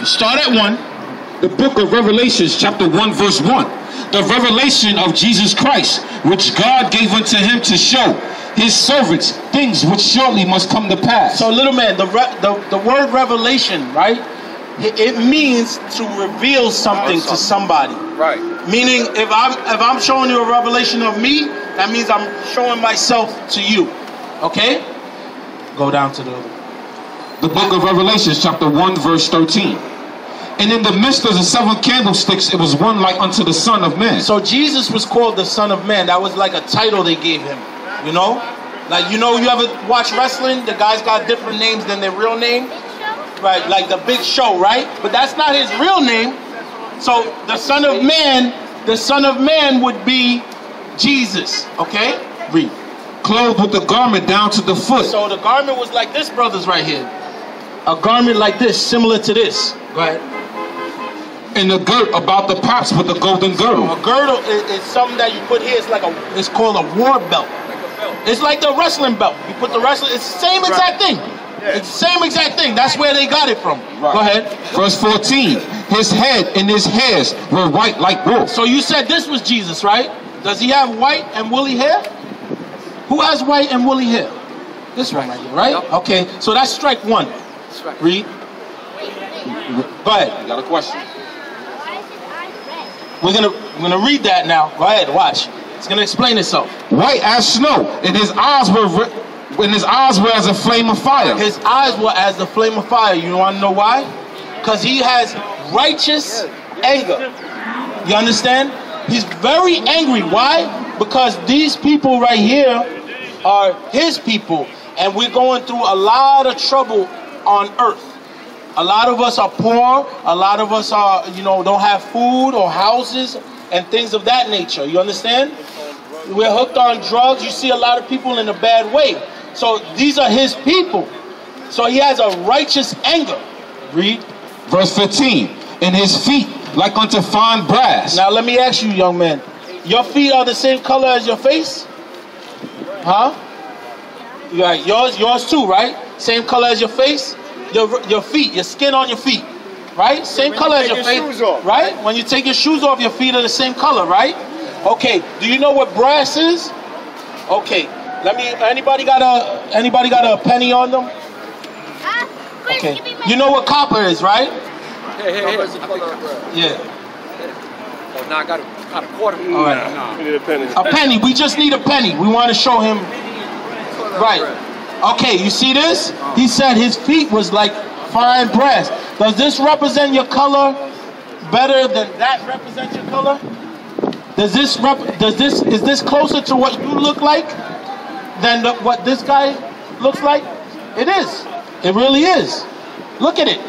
Start at 1. The book of Revelations, chapter 1, verse 1. The revelation of Jesus Christ, which God gave unto him to show his servants things which shortly must come to pass. So, little man, the word revelation, right? It means to reveal something to somebody. Right. Meaning, if I'm showing you a revelation of me, that means I'm showing myself to you. Okay? Go down to the book of Revelations, chapter 1, verse 13. And in the midst of the 7 candlesticks, it was one like unto the Son of Man. So Jesus was called the Son of Man. That was like a title they gave him. You know? Like, you ever watch wrestling? The guys got different names than their real name. Right, like the Big Show, right? But that's not his real name. So the Son of Man would be Jesus. Okay? Read. Clothed with the garment down to the foot. So the garment was like this, brothers, right here. A garment like this, similar to this. Go ahead. And the girt about the paps with the golden girdle. A girdle is something that you put here. It's called a war belt. It's like the wrestling belt. You put the wrestling. It's the same exact thing. It's the same exact thing. That's where they got it from. Right. Go ahead. Verse 14. His head and his hairs were white like wool. So you said this was Jesus, right? Does he have white and woolly hair? Who has white and woolly hair? This one right here, right? Yep. Okay. So that's strike 1. Right. Read. Go ahead. You got a question? We're gonna read that now. Go ahead. Watch. It's gonna explain itself. White as snow, and his eyes were as a flame of fire. His eyes were as the flame of fire. You want to know why? Because he has righteous anger. You understand? He's very angry. Why? Because these people right here are his people, and we're going through a lot of trouble on earth. A lot of us are poor. A lot of us are, don't have food or houses and things of that nature. You understand? We're hooked on drugs. You see a lot of people in a bad way. So these are his people. So he has a righteous anger. Read. Verse 15. And his feet like unto fine brass. Now let me ask you, young man. Your feet are the same color as your face? Huh? Right. Yours too, right? Same color as your face? Your feet, your skin on your feet. Right? Same color as your face. Right? When you take your shoes off, your feet are the same color, right? Okay. Do you know what brass is? Okay. Anybody got a penny on them? Okay. You know what copper is, right? Yeah. Oh, now I got a quarter. All right. We need a penny. A penny. We just need a penny. We want to show him. Right. Okay, you see this? He said his feet was like fine brass. Does this represent your color better than that represents your color? Is this closer to what you look like than what this guy looks like? It is. It really is. Look at it.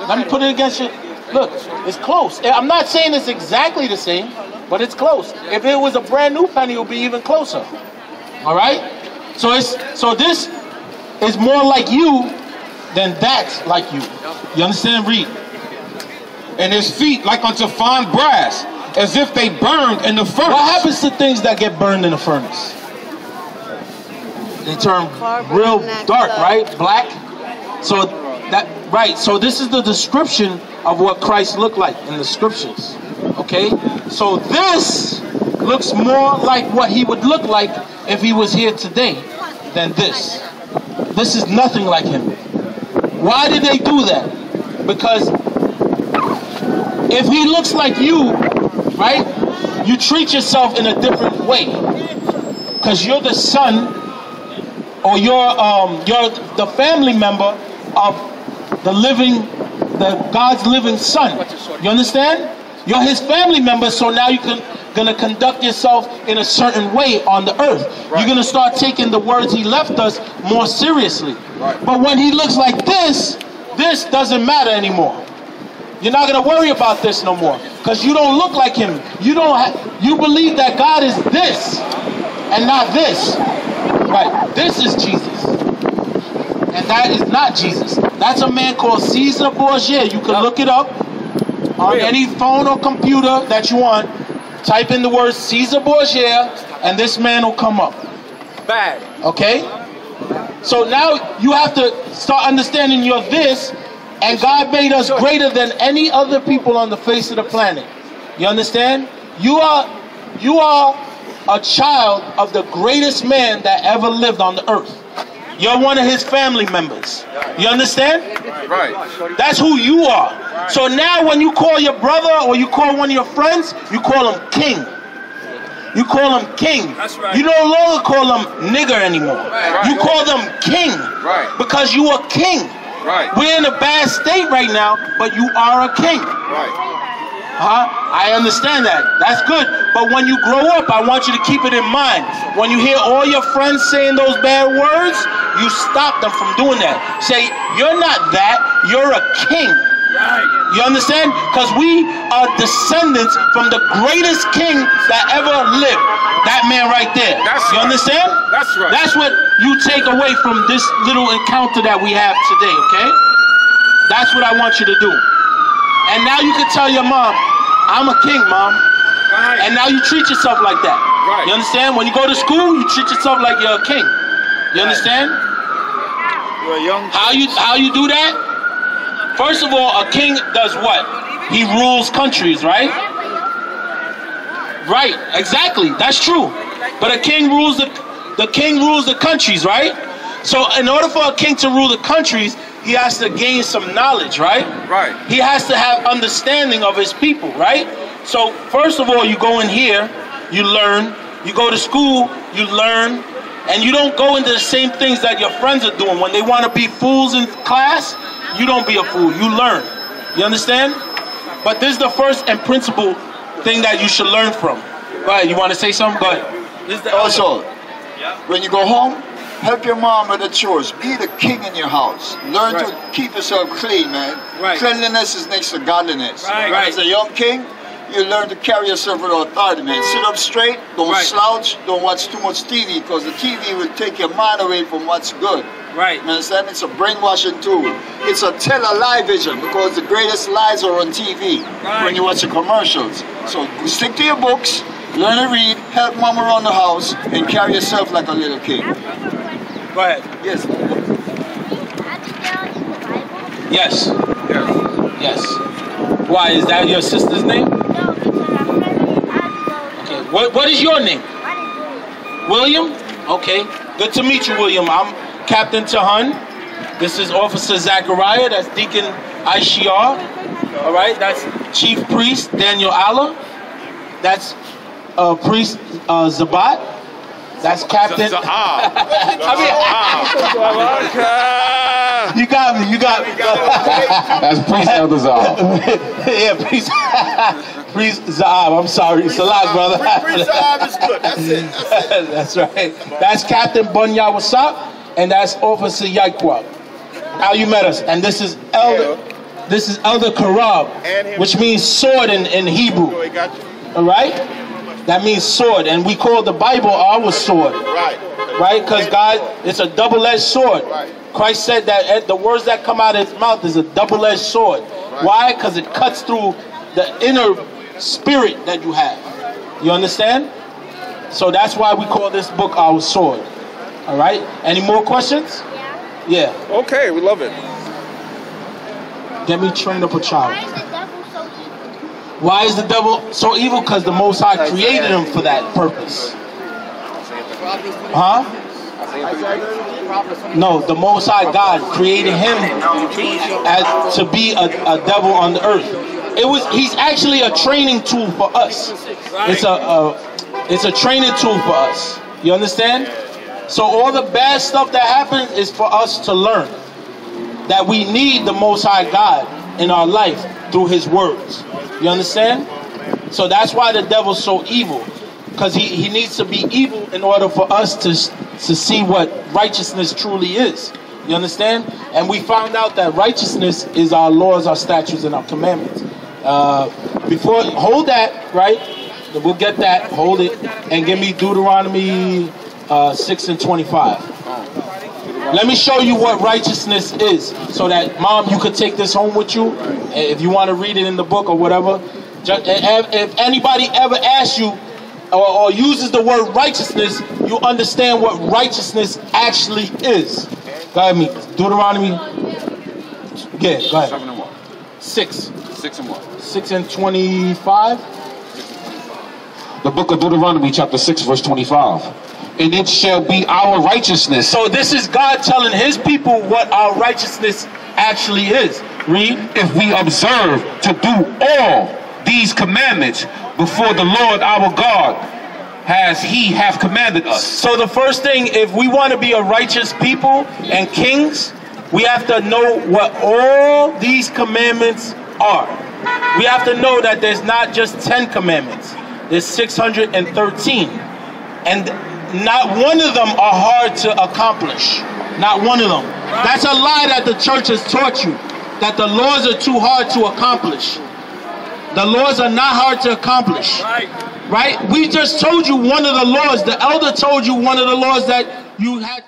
Let me put it against you. Look, it's close. I'm not saying it's exactly the same, but it's close. If it was a brand new penny, it would be even closer. All right? So this is more like you than that's like you. You understand? Read. And his feet like unto fine brass, as if they burned in the furnace. What happens to things that get burned in the furnace? They turn real dark, right? Black. So this is the description of what Christ looked like in the scriptures. Okay? So this looks more like what he would look like if he was here today than this. This is nothing like him. Why did they do that? Because if he looks like you, right, you treat yourself in a different way. Because you're the son, or you're the family member of God's living son. You understand? You're his family member, so now you're gonna conduct yourself in a certain way on the earth. Right. You're gonna start taking the words he left us more seriously. Right. But when he looks like this doesn't matter anymore. You're not gonna worry about this no more, because you don't look like him. You believe that God is this and not this. Right? This is Jesus, and that is not Jesus. That's a man called Caesar Borgia. You can look it up on any phone or computer that you want. Type in the word Caesar Borgia, and this man will come up. Bad. Okay? So now you have to start understanding you're this And God made us greater than any other people on the face of the planet. You understand? You are a child of the greatest man that ever lived on the earth. You're one of his family members. You understand? Right. That's who you are. So now when you call your brother or you call one of your friends, you call him king. You call him king. That's right. You no longer call him nigger anymore. Right. You call them king. Right. Because you are king. Right. We're in a bad state right now, but you are a king. Right. I understand that. That's good. But when you grow up, I want you to keep it in mind. When you hear all your friends saying those bad words, you stop them from doing that. Say, you're not that, you're a king. Right. You understand? Because we are descendants from the greatest king that ever lived. That man right there. That's you right. understand? That's right. That's what you take away from this little encounter that we have today, okay? That's what I want you to do. And now you can tell your mom, I'm a king, Mom. Right. And now you treat yourself like that. Right. You understand? When you go to school, you treat yourself like you're a king. You understand? You're a young. How you do that? First of all, a king does what? He rules countries, right? Right, exactly. That's true. But a king rules the countries, right? So in order for a king to rule the countries, he has to gain some knowledge, right? Right. He has to have understanding of his people, right? So first of all, you go in here, you learn. You go to school, you learn. And you don't go into the same things that your friends are doing. When they want to be fools in class, you don't be a fool. You learn. You understand? But this is the first and principal thing that you should learn from. Go ahead. You want to say something? Go ahead. This is the Also, when you go home, help your mom with the chores. Be the king in your house. Learn to keep yourself clean, man. Right. Cleanliness is next to godliness. Right. As a young king, you learn to carry yourself with authority, man. Sit up straight, don't slouch, don't watch too much TV, because the TV will take your mind away from what's good. Right. You understand? It's a brainwashing tool. It's a tell-a-lie vision, because the greatest lies are on TV when you watch the commercials. So stick to your books, learn to read, help mom around the house, and carry yourself like a little king. Go ahead. Yes. Yes. Yes. Why? Is that your sister's name? Okay. What is your name? William? Okay. Good to meet you, William. I'm Captain Tahan. This is Officer Zachariah. That's Deacon Aishiar. All right. That's Chief Priest Daniel Allah. That's Priest Zabat. That's Captain. You got me. That's Priest Elder Zahab. Yeah, Priest Zahab. I'm sorry. Salat, brother. Priest Zahab is good. That's it. That's right. That's Captain Bunya Wasap, and that's Officer Yaikwab. Now you met us, and this is Elder. This is Elder Karab, which means sword in Hebrew. All right. That means sword, and we call the Bible our sword. Right? Because God, it's a double-edged sword. Christ said that the words that come out of his mouth is a double-edged sword. Why? Because it cuts through the inner spirit that you have. You understand? So that's why we call this book our sword. All right? Any more questions? Yeah. Okay, we love it. Let me train up a child. Why is the devil so evil? Because the Most High created him for that purpose. Huh? No, the Most High God created him as to be a devil on the earth. He's actually a training tool for us. It's a training tool for us. You understand? So all the bad stuff that happens is for us to learn that we need the Most High God in our life through his words. You understand? So that's why the devil's so evil. Because he needs to be evil in order for us to see what righteousness truly is. You understand? And we found out that righteousness is our laws, our statutes, and our commandments. Hold that, right? We'll get that, hold it, and give me Deuteronomy 6:25. Let me show you what righteousness is, so that, Mom, you could take this home with you, if you want to read it in the book or whatever. If anybody ever asks you or uses the word righteousness, you understand what righteousness actually is. Go ahead, me. Deuteronomy Yeah, go ahead. 7 and what? 6. 6 and what? 6 and 25. The book of Deuteronomy chapter 6 verse 25. And it shall be our righteousness. So this is God telling his people what our righteousness actually is. Read. If we observe to do all these commandments before the Lord our God, as he hath commanded us. So the first thing, if we want to be a righteous people and kings, we have to know what all these commandments are. We have to know that there's not just 10 commandments. There's 613. And not one of them are hard to accomplish. Not one of them. That's a lie that the church has taught you, that the laws are too hard to accomplish. The laws are not hard to accomplish. Right? We just told you one of the laws. The elder told you one of the laws that you had.